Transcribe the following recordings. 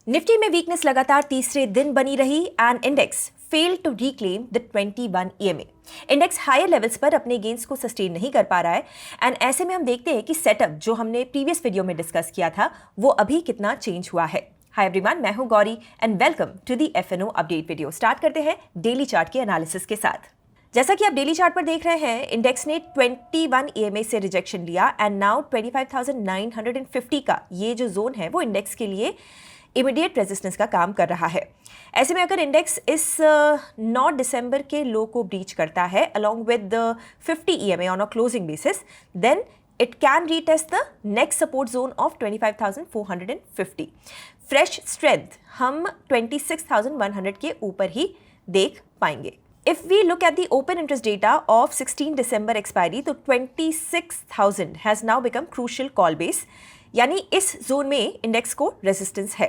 Nifty में weakness लगातार तीसरे दिन बनी रही and index failed to reclaim the 21 EMA. Index higher levels पर अपने गेन्स को सस्टेन नहीं कर पा रहा है एंड ऐसे में हम देखते हैं कि सेटअप जो हमने प्रीवियस वीडियो में डिस्कस किया था वो अभी कितना चेंज हुआ है। हाय एवरीवन, मैं हूं Gauri and welcome to the FNO update video. Start करते हैं डेली चार्ट के एनालिसिस के साथ। जैसा कि आप डेली चार्ट पर देख रहे हैं, इंडेक्स ने 21 ईएमए से रिजेक्शन लिया एंड नाउ 25,950 का ये जो जोन है वो इंडेक्स के लिए इमीडिएट रेजिस्टेंस का काम कर रहा है। ऐसे में अगर इंडेक्स इस 9 दिसंबर के लो को ब्रीच करता है along with 50 EMA on a closing basis, then it can retest the next support zone of 25,450. Fresh strength हम 26,100 के ऊपर ही देख पाएंगे। If we look at the open interest data of 16 December expiry, तो 26,000 has now become crucial call base, यानी इस zone में index को रेजिस्टेंस है।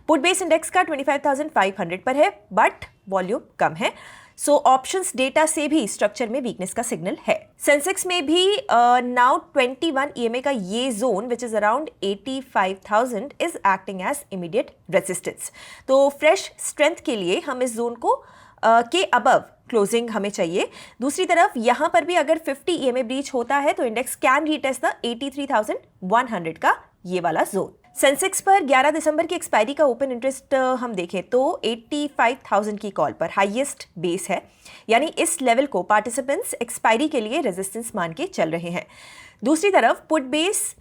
पुट बेस इंडेक्स का 25,500 पर है बट वॉल्यूम कम है, सो ऑप्शंस डेटा से भी स्ट्रक्चर में वीकनेस का सिग्नल है। सेंसेक्स में भी नाउ 21 ईएमए का ये zone which is around 85,000 is acting as immediate resistance. तो फ्रेश स्ट्रेंथ के लिए हम इस जोन को के अबव क्लोजिंग हमें चाहिए। दूसरी तरफ यहाँ पर भी अगर 50 ईएमए ब्रीच होता है तो इंडेक्स कैन रीटेस्ट द 83,100 का ये वाला जोन। सेंसेक्स पर 11 दिसंबर की एक्सपायरी का ओपन इंटरेस्ट हम देखें तो 85,000 की कॉल पर हाईएस्ट बेस है, यानी इस लेवल को पार्टिसिपेंट्स एक्सपायरी के लिए रेजिस्टेंस मान के चल रहे हैं। दूसरी तरफ पुट बेस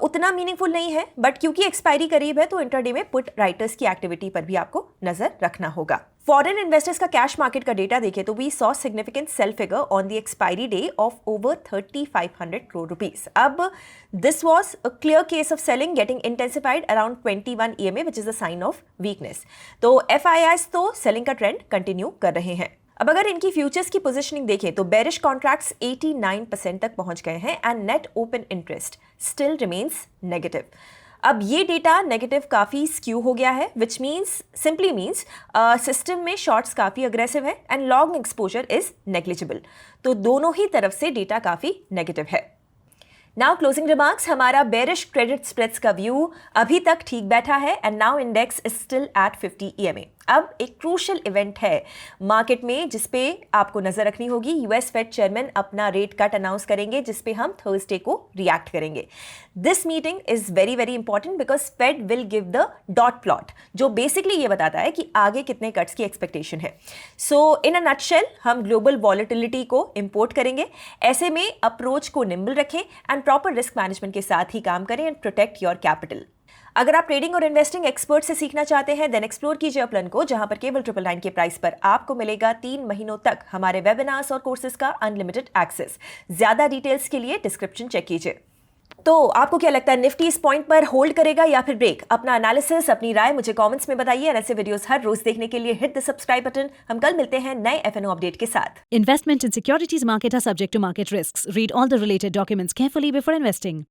उतना मीनिंगफुल नहीं है बट क्योंकि एक्सपायरी करीब है तो इंटरडे में पुट राइटर्स की एक्टिविटी पर भी आपको नजर रखना होगा। फॉरेन इन्वेस्टर्स का कैश मार्केट का डेटा देखें तो we saw significant sale figure on the expiry day of over 3,500 crore rupees. अब this was a clear case of selling getting intensified around 21 EMA which is a sign of weakness. तो FIIs तो selling का trend continue कर रहे हैं। अब अगर इनकी फ्यूचर्स की पोजीशनिंग देखें तो बेरिश कॉन्ट्रैक्ट्स 89% तक पहुंच गए हैं and net open interest still remains negative. अब ये डेटा नेगेटिव काफ़ी स्क्यू हो गया है which means simply means system में शॉर्ट्स काफ़ी अग्रेसिव है and long exposure is negligible. तो दोनों ही तरफ से डेटा काफ़ी नेगेटिव है। नाउ क्लोजिंग रिमार्क्स, हमारा बेरिश क्रेडिट स्प्रेड्स का व्यू अभी तक ठीक बैठा है and now index is still at 50 EMA. अब एक क्रूशियल इवेंट है मार्केट में जिसपे आपको नजर रखनी होगी। यूएस फेड चेयरमैन अपना रेट कट अनाउंस करेंगे जिसपे हम थर्सडे को रिएक्ट करेंगे। This meeting is very very important because Fed will give the dot plot जो बेसिकली ये बताता है कि आगे कितने कट्स की एक्सपेक्टेशन है। सो इन अ नटशेल हम ग्लोबल वॉलेटिलिटी को इंपोर्ट करेंगे। ऐसे में अप्रोच को निम्बल रखें एंड प्रॉपर रिस्क मैनेजमेंट के साथ ही काम करें एंड प्रोटेक्ट योर कैपिटल। अगर आप ट्रेडिंग और इन्वेस्टिंग एक्सपर्ट से सीखना चाहते हैं देन एक्सप्लोर कीजिए अपलन को, जहां पर केवल 999 के प्राइस पर आपको मिलेगा 3 महीनों तक हमारे वेबिनार्स और कोर्सेज का अनलिमिटेड एक्सेस। ज्यादा डिटेल्स के लिए डिस्क्रिप्शन चेक कीजिए। तो आपको क्या लगता है, निफ्टी इस पॉइंट पर होल्ड करेगा या फिर ब्रेक? अपना एनालिसिस, अपनी राय मुझे कमेंट्स में बताइए। ऐसे वीडियोस हर रोज देखने के लिए हिट द सब्सक्राइब बटन। हम कल मिलते हैं नए एफएनओ अपडेट के साथ। Investment in securities market are subject to market risks. Read all the related documents carefully before investing.